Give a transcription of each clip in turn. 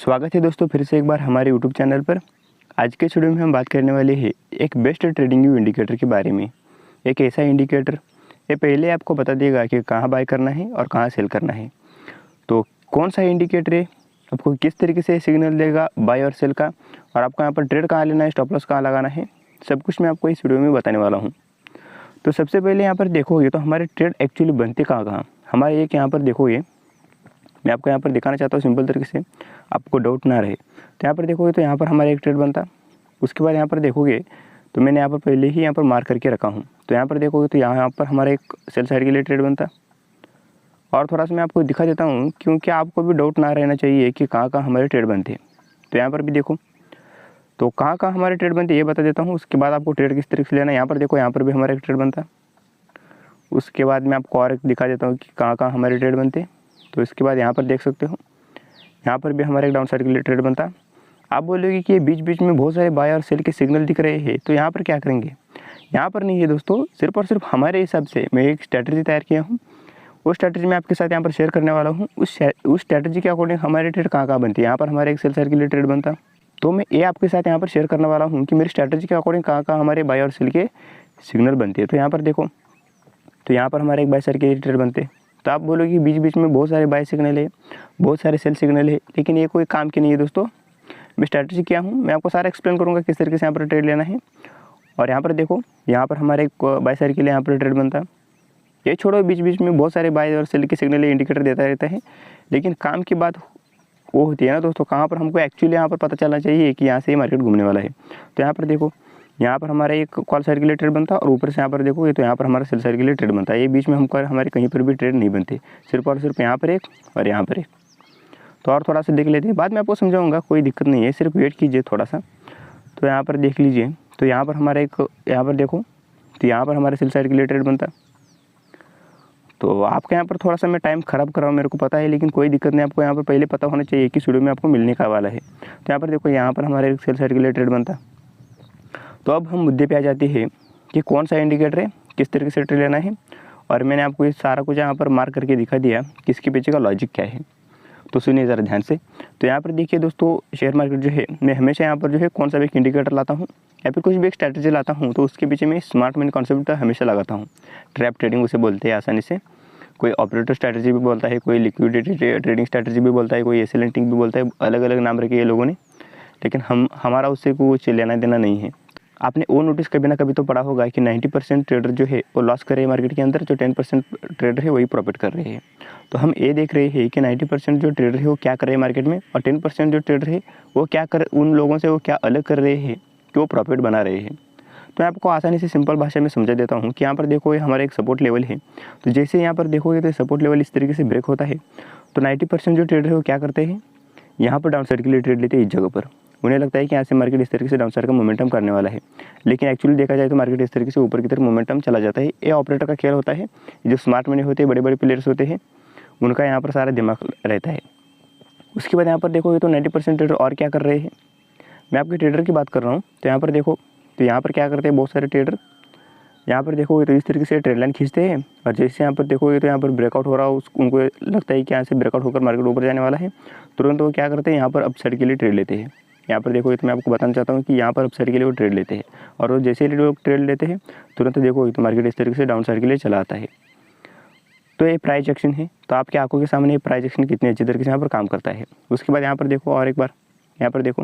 स्वागत है दोस्तों फिर से एक बार हमारे यूट्यूब चैनल पर। आज के वीडियो में हम बात करने वाले हैं एक बेस्ट ट्रेडिंग व्यू इंडिकेटर के बारे में। एक ऐसा इंडिकेटर ये पहले आपको बता देगा कि कहाँ बाय करना है और कहाँ सेल करना है। तो कौन सा इंडिकेटर है, आपको किस तरीके से सिग्नल देगा बाय और सेल का, और आपको यहाँ पर ट्रेड कहाँ लेना है, स्टॉप लॉस कहाँ लगाना है, सब कुछ मैं आपको इस वीडियो में बताने वाला हूँ। तो सबसे पहले यहाँ पर देखोगे तो हमारे ट्रेड एक्चुअली बनते कहाँ हमारे एक यहाँ पर देखोगे, मैं आपको यहाँ पर दिखाना चाहता हूँ सिंपल तरीके से, आपको डाउट ना रहे। तो यहाँ पर देखोगे तो यहाँ पर हमारा एक ट्रेड बनता, उसके बाद यहाँ पर देखोगे तो मैंने यहाँ पर पहले ही यहाँ पर मार्क करके रखा हूँ। तो यहाँ पर देखोगे तो यहाँ पर हमारा एक सेल साइड के लिए ट्रेड बनता। और थोड़ा सा मैं आपको दिखा देता हूँ क्योंकि आपको भी डाउट ना रहना चाहिए कि कहाँ कहाँ हमारे ट्रेड बनते। तो यहाँ पर भी देखो तो कहाँ कहाँ हमारे ट्रेड बनते ये बता देता हूँ, उसके बाद आपको ट्रेड किस तरीके से लेना है। यहाँ पर देखो यहाँ पर भी हमारा एक ट्रेड बनता, उसके बाद मैं आपको और एक दिखा देता हूँ कि कहाँ कहाँ हमारे ट्रेड बनते। तो इसके बाद यहाँ पर देख सकते हो यहाँ पर भी हमारा एक डाउन साइड के लिए ट्रेड बनता। आप बोलोगे कि ये बीच बीच में बहुत सारे बाय और सेल के सिग्नल दिख रहे हैं, तो यहाँ पर क्या करेंगे। यहाँ पर नहीं है दोस्तों, सिर्फ और सिर्फ हमारे हिसाब से मैं एक स्ट्रैटेजी तैयार किया हूँ। वो स्ट्रैटेजी मैं आपके साथ यहाँ पर शेयर करने वाला हूँ। उस स्ट्रैटेजी के अकॉर्डिंग हमारे ट्रेड कहाँ कहाँ बनती है। यहाँ पर हमारे एक सेल साइड के लिए ट्रेड बनता, तो मैं ये आपके साथ यहाँ पर शेयर करने वाला हूँ कि मेरी स्ट्रैटेजी के अकॉर्डिंग कहाँ कहाँ हमारे बाय और सेल के सिग्नल बनते हैं। तो यहाँ पर देखो तो यहाँ पर हमारे एक बाय साइड के लिए ट्रेड बनते। तो आप बोलोगे कि बीच बीच में बहुत सारे बाय सिग्नल है, बहुत सारे सेल सिग्नल है, लेकिन ये कोई काम की नहीं है दोस्तों। मैं स्ट्रैटेजी क्या हूँ, मैं आपको सारा एक्सप्लेन करूँगा किस तरीके से यहाँ पर ट्रेड लेना है। और यहाँ पर देखो यहाँ पर हमारे एक बाय साइड के लिए यहाँ पर ट्रेड बनता। ये छोड़ो बीच बीच में बहुत सारे बाय और सेल के सिग्नल इंडिकेटर देता रहता है, लेकिन काम की बात वो होती है ना दोस्तों, कहाँ पर हमको एक्चुअली यहाँ पर पता चलना चाहिए कि यहाँ से ही मार्केट घूमने वाला है। तो यहाँ पर देखो यहाँ पर हमारा एक कॉल साइड के लिए ट्रेड बनता और ऊपर से यहाँ पर देखोगे तो यहाँ पर हमारा सेल साइड के लिए ट्रेड बनता है। ये बीच में हमको हमारे कहीं पर भी ट्रेड नहीं बनते, सिर्फ और सिर्फ यहाँ पर एक और यहाँ पर एक। तो और थोड़ा सा देख लेते हैं, बाद में आपको समझाऊंगा, कोई दिक्कत नहीं है, सिर्फ वेट कीजिए थोड़ा सा। तो यहाँ पर देख लीजिए तो यहाँ पर हमारा एक यहाँ पर देखो तो यहाँ पर हमारे सेल साइड के लिए ट्रेड बनता। तो आपके यहाँ पर थोड़ा सा मैं टाइम ख़राब कर रहा हूँ, मेरे को पता है, लेकिन कोई दिक्कत नहीं। आपको यहाँ पर पहले पता होना चाहिए कि वीडियो में आपको मिलने का वाला है। तो यहाँ पर देखो यहाँ पर हमारे एक सेल साइड के लिए ट्रेड बनता। तो अब हम मुद्दे पे आ जाते हैं कि कौन सा इंडिकेटर है, किस तरीके से ट्रेड लेना है। और मैंने आपको ये सारा कुछ यहाँ पर मार्क करके दिखा दिया कि इसके पीछे का लॉजिक क्या है। तो सुनिए ज़रा ध्यान से। तो यहाँ पर देखिए दोस्तों, शेयर मार्केट जो है, मैं हमेशा यहाँ पर जो है कौन सा भी एक इंडिकेटर लाता हूँ या फिर कुछ भी एक स्ट्रैटेजी लाता हूँ, तो उसके पीछे मैं स्मार्ट मनी कॉन्सेप्ट हमेशा लगाता हूँ। ट्रैप ट्रेडिंग उसे बोलते हैं आसानी से। कोई ऑपरेटर स्ट्रैटेजी भी बोलता है, कोई लिक्विडिटी ट्रेडिंग स्ट्रैटेजी भी बोलता है, कोई एस लिंकिंग भी बोलता है। अलग अलग नाम रखे ये लोगों ने, लेकिन हमारा उससे कुछ लेना देना नहीं है। आपने वो नोटिस कभी ना कभी तो पढ़ा होगा कि 90% ट्रेडर जो है वो लॉस कर रहे हैं मार्केट के अंदर, जो 10% ट्रेडर है वही प्रॉफिट कर रहे हैं। तो हम ये देख रहे हैं कि 90% जो ट्रेडर है वो क्या कर रहे हैं मार्केट में, और 10% जो ट्रेडर है वो क्या कर, उन लोगों से वो क्या अलग कर रहे हैं कि वो प्रॉफिट बना रहे हैं। तो मैं आपको आसानी से सिंपल भाषा में समझा देता हूँ कि यहाँ पर देखो ये हमारा एक सपोर्ट लेवल है। तो जैसे यहाँ पर देखोगे तो सपोर्ट लेवल इस तरीके से ब्रेक होता है, तो 90% जो ट्रेडर है वो क्या करते हैं, यहाँ पर डाउन साइड के लिए ट्रेड लेते हैं इस जगह पर। उन्हें लगता है कि यहाँ से मार्केट इस तरीके से डाउन साइड का मोमेंटम करने वाला है, लेकिन एक्चुअली देखा जाए तो मार्केट इस तरीके से ऊपर की तरफ मोमेंटम चला जाता है। ये ऑपरेटर का खेल होता है। जो स्मार्ट मनी होते हैं, बड़े बड़े प्लेयर्स होते हैं, उनका यहाँ पर सारा दिमाग रहता है। उसके बाद यहाँ पर देखोगे तो 90% ट्रेडर और क्या कर रहे हैं, मैं आपके ट्रेडर की बात कर रहा हूँ। तो यहाँ पर देखो तो यहाँ पर क्या करते हैं बहुत सारे ट्रेडर, यहाँ पर देखोगे तो इस तरीके से ट्रेड लाइन खींचते हैं, और जैसे यहाँ पर देखोगे तो यहाँ पर ब्रेकआउट हो रहा हो, उनको लगता है कि यहाँ से ब्रेकआउट होकर मार्केट ऊपर जाने वाला है, तुरंत वो क्या करते हैं यहाँ पर अपसाइड के लिए ट्रेड लेते हैं। यहाँ पर देखो तो मैं आपको बताना चाहता हूँ कि यहाँ पर अपसाइड के लिए वो ट्रेड लेते हैं, और वो जैसे ही लोग ट्रेड लेते हैं तुरंत देखो तो मार्केट इस तरीके से डाउन साइड के लिए चला आता है। तो ये प्राइस एक्शन है। तो आपकी आंखों के सामने ये प्राइस एक्शन कितने अच्छी तरीके से यहाँ पर काम करता है। उसके बाद यहाँ पर देखो और एक बार, यहाँ पर देखो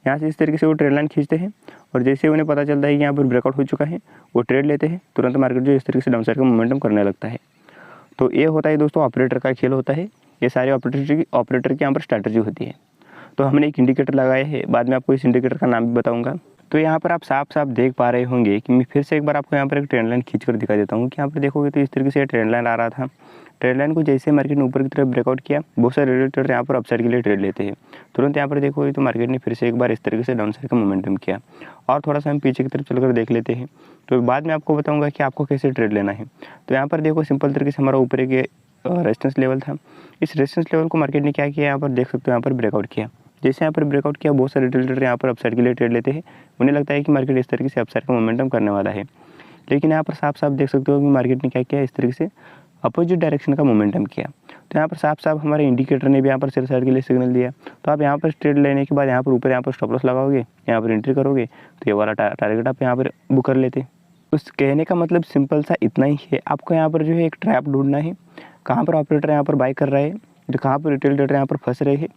यहाँ से इस तरीके से वो ट्रेड लाइन खींचते हैं, और जैसे उन्हें पता चलता है कि यहाँ पर ब्रेकआउट हो चुका है, वो ट्रेड लेते हैं, तुरंत मार्केट जो इस तरीके से डाउन साइड का मोमेंटम करने लगता है। तो ये होता है दोस्तों ऑपरेटर का खेल होता है। ये सारे ऑपरेटर की यहाँ पर स्ट्रैटेजी होती है। तो हमने एक इंडिकेटर लगाया है, बाद में आपको इस इंडिकेटर का नाम भी बताऊंगा। तो यहाँ पर आप साफ साफ देख पा रहे होंगे कि मैं फिर से एक बार आपको यहाँ पर एक ट्रेंड लाइन खींच कर दिखा देता हूँ कि यहाँ पर देखोगे तो इस तरीके से ट्रेंड लाइन आ रहा था। ट्रेड लाइन को जैसे मार्केट ने ऊपर की तरफ ब्रेकआउट किया, बहुत सारे ट्रेडर यहाँ पर अपसाइड के लिए ट्रेड लेते हैं। तुरंत यहाँ पर देखोगे तो मार्केट ने फिर से एक बार इस तरीके से डाउन साइड का मोमेंटम किया। और थोड़ा सा हम पीछे की तरफ चलकर देख लेते हैं, तो बाद में आपको बताऊंगा कि आपको कैसे ट्रेड लेना है। तो यहाँ पर देखो सिंपल तरीके से हमारा ऊपर एक रेजिस्टेंस लेवल था। इस रेजिस्टेंस लेवल को मार्केट ने क्या किया, यहाँ पर देख सकते हो यहाँ पर ब्रेकआउट किया। जैसे यहाँ पर ब्रेकआउट किया, बहुत सारे ट्रेडर यहाँ पर अपसाइड के लिए ट्रेड लेते हैं। उन्हें लगता है कि मार्केट इस तरीके से अपसाइड का मोमेंटम करने वाला है, लेकिन यहाँ पर साफ साफ देख सकते हो कि मार्केट ने क्या किया, इस तरीके से अपोजिट डायरेक्शन का मोमेंटम किया। तो यहाँ पर साफ साफ हमारे इंडिकेटर ने भी यहाँ पर सेल साइड के लिए सिग्नल दिया। तो आप यहाँ पर ट्रेड लेने के बाद यहाँ पर ऊपर यहाँ पर स्टॉप लॉस लगाओगे, यहाँ पर एंट्री करोगे, तो ये वाला टारगेट आप यहाँ पर बुक कर लेते। उस कहने का मतलब सिंपल सा इतना ही है, आपको यहाँ पर जो है एक ट्रैप ढूंढना है, कहाँ पर ऑपरेटर यहाँ पर बाय कर रहा है, तो कहाँ पर रिटेल ट्रेडर यहाँ पर फंस रहे हैं,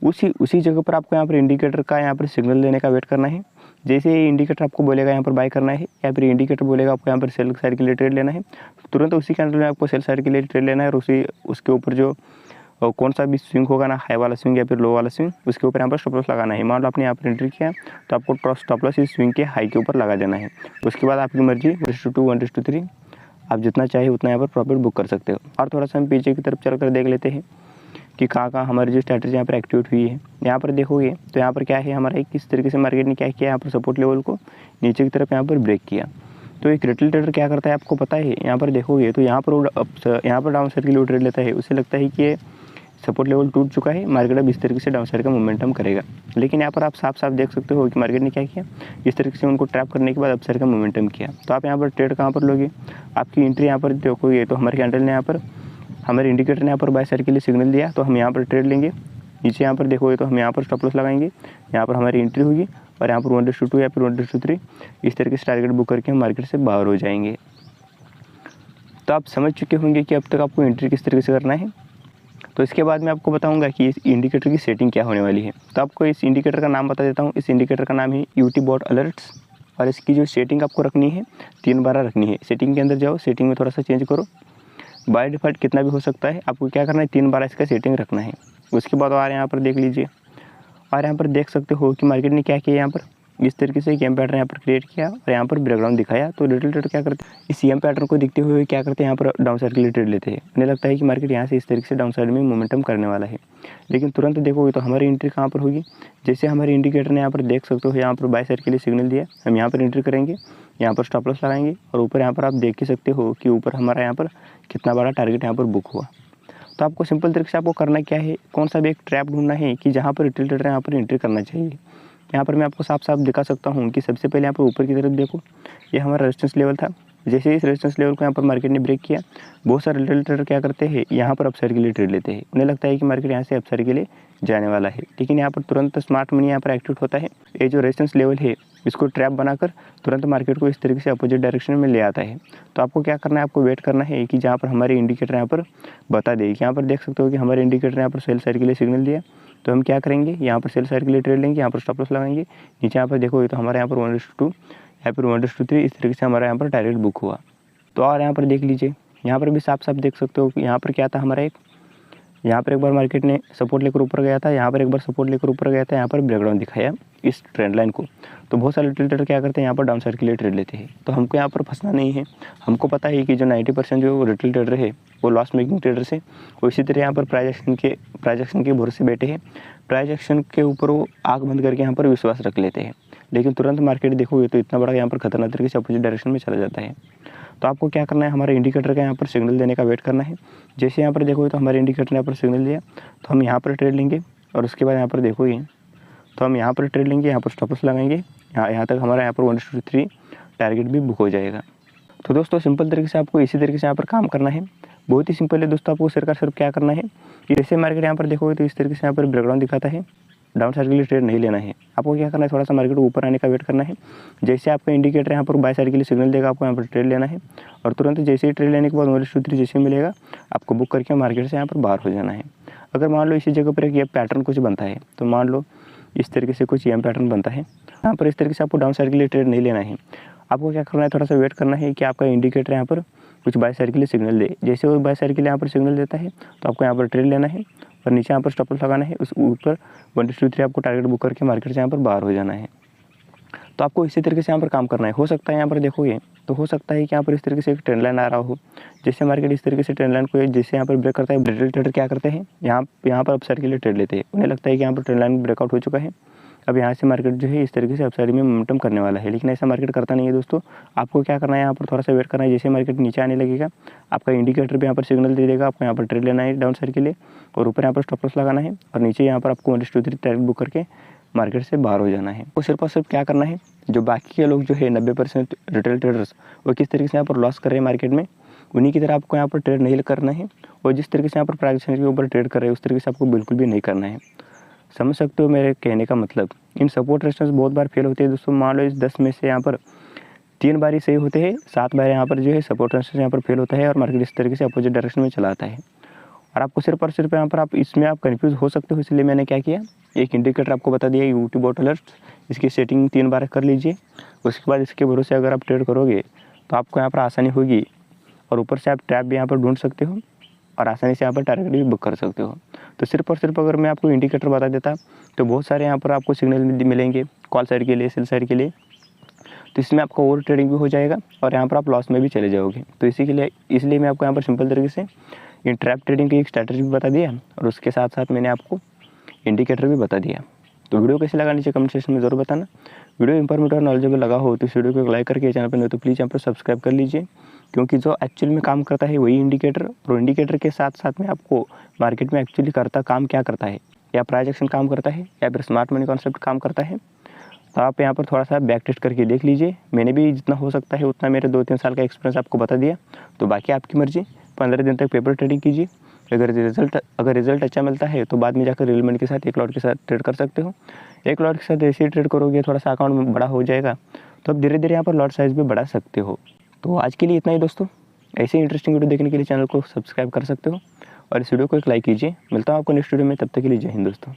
उसी जगह पर आपको यहाँ पर इंडिकेटर का यहाँ पर सिग्नल देने का वेट करना है। जैसे ये इंडिकेटर आपको बोलेगा यहाँ पर बाय करना है, या फिर इंडिकेटर बोलेगा आपको यहाँ पर सेल साइड के लिए ट्रेड लेना है, तुरंत उसी कैंडल में आपको सेल साइड के लिए ट्रेड लेना है। और उसके ऊपर जो कौन सा भी स्विंग होगा ना, हाई वाला स्विंग या फिर लो वाला स्विंग, उसके ऊपर यहाँ पर स्टॉप लॉस लगाना है। मान लो आपने यहाँ पर एंट्री किया तो आपको स्टॉप लॉस इस स्विंग के हाई के ऊपर लगा देना है। उसके बाद आपकी मर्जी 1:2 1:3 आप जितना चाहे उतना यहाँ पर प्रॉफिट बुक कर सकते हो। और थोड़ा सा हम पीछे की तरफ चल कर देख लेते हैं कि कहाँ हमारी जो स्ट्रैटेजी यहाँ पर एक्टिवेट हुई है। यहाँ पर देखोगे तो यहाँ पर क्या है हमारा, किस तरीके से मार्केट ने क्या किया, यहाँ पर सपोर्ट लेवल को नीचे की तरफ यहाँ पर ब्रेक किया। तो एक रिटेल ट्रेडर क्या करता है आपको पता है, यहाँ पर देखोगे तो यहाँ पर डाउन साइड के लिए ट्रेड लेता है। उसे लगता है कि सपोर्ट लेवल टूट चुका है, मार्केट अब इस तरीके से डाउन साइड का मोमेंटम करेगा। लेकिन यहाँ पर आप साफ साफ देख सकते हो कि मार्केट ने क्या किया, इस तरीके से उनको ट्रैप करने के बाद अपसाइड का मोमेंटम किया। तो आप यहाँ पर ट्रेड कहाँ पर लोगे, आपकी एंट्री यहाँ पर देखोगे तो हमारे कैंडल ने यहाँ पर, हमारे इंडिकेटर ने यहाँ पर बाय साइड के लिए सिग्नल दिया, तो हम यहाँ पर ट्रेड लेंगे। नीचे यहाँ पर देखोगे तो हम यहाँ पर स्टॉप लॉस लगाएंगे, यहाँ पर हमारी एंट्री होगी और यहाँ पर 1:2 या फिर 1:3 इस तरीके से टारगेट बुक करके हम मार्केट से बाहर हो जाएंगे। तो आप समझ चुके होंगे कि अब तक आपको एंट्री किस तरीके से करना है। तो इसके बाद मैं आपको बताऊंगा कि इस इंडिकेटर की सेटिंग क्या होने वाली है। तो आपको इस इंडिकेटर का नाम बता देता हूँ। इस इंडिकेटर का नाम है यूटी बॉट अलर्ट्स, और इसकी जो सेटिंग आपको रखनी है 3 बार रखनी है। सेटिंग के अंदर जाओ, सेटिंग में थोड़ा सा चेंज करो, बाय डिफ़ॉल्ट कितना भी हो सकता है, आपको क्या करना है 3 बार इसका सेटिंग रखना है। उसके बाद और यहाँ पर देख लीजिए, और यहाँ पर देख सकते हो कि मार्केट ने क्या किया, यहाँ पर इस तरीके से एम पैटर्न यहाँ पर क्रिएट किया और यहाँ पर ब्रेकडाउन दिखाया। तो रिटेल ट्रेडर क्या करते हैं, इस एम पैटर्न को दिखते हुए क्या करते हैं, यहाँ पर डाउन साइड के लिए ट्रेड लेते हैं। उन्हें लगता है कि मार्केट यहाँ से इस तरीके से डाउन साइड में मोमेंटम करने वाला है। लेकिन तुरंत देखोगे तो हमारी एंट्री कहाँ पर होगी, जैसे हमारे इंडिकेटर ने यहाँ पर देख सकते हो यहाँ पर बाय साइड के लिए सिग्नल दिया, हम यहाँ पर एंट्री करेंगे, यहाँ पर स्टॉप लॉस लगाएंगे और ऊपर यहाँ पर आप देख ही सकते हो कि ऊपर हमारा यहाँ पर कितना बड़ा टारगेट यहाँ पर बुक हुआ। तो आपको सिंपल तरीके से आपको करना क्या है, कौन सा भी एक ट्रैप ढूंढना है कि जहाँ पर रिटेल ट्रेडर यहाँ पर एंट्री करना चाहिए। यहाँ पर मैं आपको साफ साफ दिखा सकता हूँ कि सबसे पहले यहाँ पर ऊपर की तरफ देखो, ये हमारा रेजिस्टेंस लेवल था। जैसे इस रेजिस्टेंस लेवल को यहाँ पर मार्केट ने ब्रेक किया, बहुत सारे रिटेल ट्रेडर क्या करते हैं, यहाँ पर अपसाइड के लिए ट्रेड लेते हैं। उन्हें लगता है कि मार्केट यहाँ से अपसाइड के लिए जाने वाला है, लेकिन यहाँ पर तुरंत स्मार्ट मनी यहाँ पर एक्टिवेट होता है। ये जो रेजिस्टेंस लेवल है इसको ट्रैप बनाकर तुरंत मार्केट को इस तरीके से अपोजिट डायरेक्शन में ले आता है। तो आपको क्या करना है, आपको वेट करना है कि जहाँ पर हमारे इंडिकेटर यहाँ पर बता दे। यहाँ पर देख सकते हो कि हमारे इंडिकेटर यहाँ पर सेल साइड के लिए सिग्नल दिया, तो हम क्या करेंगे, यहाँ पर सेल साइड के लिए ट्रेड लेंगे, यहाँ पर स्टॉप लॉस लगाएंगे। नीचे यहाँ पर देखोगे तो हमारे यहाँ पर 1:2 या फिर 1:3 इस तरीके से हमारा यहाँ पर टारगेट बुक हुआ। तो और यहाँ पर देख लीजिए, यहाँ पर भी साफ साफ देख सकते हो कि यहाँ पर क्या था हमारा, यहाँ पर एक बार मार्केट ने सपोर्ट लेकर ऊपर गया था, यहाँ पर एक बार सपोर्ट लेकर ऊपर गया था, यहाँ पर ब्रेकडाउन दिखाया इस ट्रेंड लाइन को। तो बहुत सारे रिटेल ट्रेडर क्या करते हैं, यहाँ पर डाउन साइड के लिए ट्रेड लेते हैं। तो हमको यहाँ पर फंसना नहीं है। हमको पता है कि जो 90% जो रिटेल ट्रेडर है वो लॉस मेकिंग ट्रेडर्स है। वो इसी तरह यहाँ पर प्राइस एक्शन के भरोसे बैठे हैं। प्राइस एक्शन के ऊपर वो आँख बंद करके यहाँ पर विश्वास रख लेते हैं, लेकिन तुरंत मार्केट देखोगे तो इतना बड़ा यहाँ पर खतरनाक तरीके से अपोजिट डायरेक्शन में चला जाता है। तो आपको क्या करना है, हमारे इंडिकेटर का यहाँ पर सिग्नल देने का वेट करना है। जैसे यहाँ पर देखोगे तो हमारे इंडिकेटर ने यहाँ पर सिग्नल दिया, तो हम यहाँ पर ट्रेड लेंगे और उसके बाद यहाँ पर देखोगे तो हम यहाँ पर ट्रेड लेंगे, यहाँ पर स्टॉप लॉस लगाएंगे, यहाँ तक हमारा यहाँ पर 1:3 टारगेट भी बुक हो जाएगा। तो दोस्तों सिंपल तरीके से आपको इसी तरीके से यहाँ पर काम करना है। बहुत ही सिंपल है दोस्तों। आपको सिर्फ क्या करना है कि जैसे मार्केट यहाँ पर देखोगे तो इस तरीके से यहाँ पर ब्रेकडाउन दिखाता है, डाउन साइड के लिए ट्रेड नहीं लेना है। आपको क्या करना है, थोड़ा सा मार्केट ऊपर आने का वेट करना है। जैसे आपका इंडिकेटर यहाँ पर बाय साइड के लिए सिग्नल देगा, आपको यहाँ पर ट्रेड लेना है और तुरंत जैसे ही ट्रेड लेने के बाद 1:3 जैसे मिलेगा आपको बुक करके मार्केट से यहाँ पर बाहर हो जाना है। अगर मान लो इसी जगह पर एक ये पैटर्न कुछ बनता है, तो मान लो इस तरीके से कुछ ये पैटर्न बनता है, यहाँ पर इस तरीके से आपको डाउन साइड के लिए ट्रेड नहीं लेना है। आपको क्या करना है, थोड़ा सा वेट करना है कि आपका इंडिकेटर यहाँ पर कुछ बाय साइड के लिए सिग्नल दे। जैसे वो बाय साइड के लिए यहाँ पर सिग्नल देता है तो आपको यहाँ पर ट्रेड लेना है और नीचे यहाँ पर स्टॉप लॉस लगाना है। उस ऊपर 1:3 आपको टारगेट बुक करके मार्केट से यहाँ पर बाहर हो जाना है। तो आपको इसी तरीके से यहाँ पर काम करना है। हो सकता है यहाँ पर देखोगे तो हो सकता है कि यहाँ पर इस तरीके से एक ट्रेंड लाइन आ रहा हो। जैसे मार्केट इस तरीके से ट्रेंड लाइन को जैसे यहाँ पर ब्रेक करता है, रिटेल ट्रेडर क्या करते हैं, यहाँ पर अपसाइड के लिए ट्रेड लेते हैं। उन्हें लगता है कि यहाँ पर ट्रेंड लाइन ब्रेकआउट हो चुका है, अब यहाँ से मार्केट जो है इस तरीके से अपसाइड में मोमेंटम करने वाला है। लेकिन ऐसा मार्केट करता नहीं है दोस्तों। आपको क्या करना है, यहाँ पर थोड़ा सा वेट करना है। जैसे मार्केट नीचे आने लगेगा आपका इंडिकेटर भी यहाँ पर सिग्नल दे देगा, आपको यहाँ पर ट्रेड लेना है डाउन साइड के लिए और ऊपर यहाँ पर स्टॉप लॉस लगाना है और नीचे यहाँ पर आपको 1:3 टारगेट बुक करके मार्केट से बाहर हो जाना है। तो सिर्फ और सिर्फ क्या करना है, जो बाकी के लोग जो है 90% रिटेल ट्रेडर्स वो किस तरीके से यहाँ पर लॉस कर रहे हैं मार्केट में, उन्हीं की तरह आपको यहाँ पर ट्रेड नहीं करना है, और जिस तरीके से यहाँ पर प्राइस एक्शन के ऊपर ट्रेड कर रहे हैं उस तरीके से आपको बिल्कुल भी नहीं करना है। समझ सकते हो मेरे कहने का मतलब। इन सपोर्ट रेजिस्टेंस बहुत बार फेल होते हैं दोस्तों। मान लो इस 10 में से यहाँ पर 3 बार ही सही होते हैं, 7 बार यहाँ पर जो है सपोर्ट रेजिस्टेंस यहाँ पर फेल होता है और मार्केट इस तरीके से अपोजिट डायरेक्शन में चला आता है। और आपको सिर्फ और सिर्फ यहाँ पर आप इसमें आप कन्फ्यूज़ हो सकते हो, इसलिए मैंने क्या किया, एक इंडिकेटर आपको बता दिया, यूट्यूब ऑटो अलर्ट। इसकी सेटिंग 3 बार कर लीजिए। उसके बाद इसके भरोसे अगर आप ट्रेड करोगे तो आपको यहाँ पर आसानी होगी, और ऊपर से आप ट्रैप भी यहाँ पर ढूंढ सकते हो और आसानी से यहाँ पर टारगेट भी बुक कर सकते हो। तो सिर्फ और सिर्फ अगर मैं आपको इंडिकेटर बता देता तो बहुत सारे यहाँ पर आपको सिग्नल मिलेंगे कॉल साइड के लिए, सेल साइड के लिए। तो इसमें आपका ओवर ट्रेडिंग भी हो जाएगा और यहाँ पर आप लॉस में भी चले जाओगे। तो इसी के लिए इसलिए मैं आपको यहाँ पर सिंपल तरीके से इन ट्रैप ट्रेडिंग की एक स्ट्रैटेजी भी बता दिया, और उसके साथ साथ मैंने आपको इंडिकेटर भी बता दिया। तो वीडियो कैसे लगा नीचे कमेंट सेक्शन में ज़रूर बताना। वीडियो इंफॉर्मेटिव और नॉलेजेबल लगा हो तो इस वीडियो को लाइक करके चैनल पर नहीं तो प्लीज़ यहाँ पर सब्सक्राइब कर लीजिए, क्योंकि जो एक्चुअल में काम करता है वही इंडिकेटर, और इंडिकेटर के साथ साथ में आपको मार्केट में एक्चुअली काम क्या करता है, या प्राइस एक्शन काम करता है या फिर स्मार्ट मनी कॉन्सेप्ट काम करता है। तो आप यहाँ पर थोड़ा सा बैक टेस्ट करके देख लीजिए। मैंने भी जितना हो सकता है उतना मेरे 2-3 साल का एक्सपीरियंस आपको बता दिया। तो बाकी आपकी मर्जी, 15 दिन तक पेपर ट्रेडिंग कीजिए। अगर रिजल्ट अच्छा मिलता है तो बाद में जाकर रियल मनी के साथ एक लॉट के साथ ट्रेड कर सकते हो। एक लॉट के साथ ऐसे ही ट्रेड करोगे थोड़ा सा अकाउंट में बड़ा हो जाएगा, तो आप धीरे धीरे यहाँ पर लॉट साइज़ भी बढ़ा सकते हो। तो आज के लिए इतना ही दोस्तों। ऐसे इंटरेस्टिंग वीडियो देखने के लिए चैनल को सब्सक्राइब कर सकते हो और इस वीडियो को एक लाइक कीजिए। मिलता हूँ आपको नेक्स्ट वीडियो में, तब तक के लिए जय हिंद दोस्तों।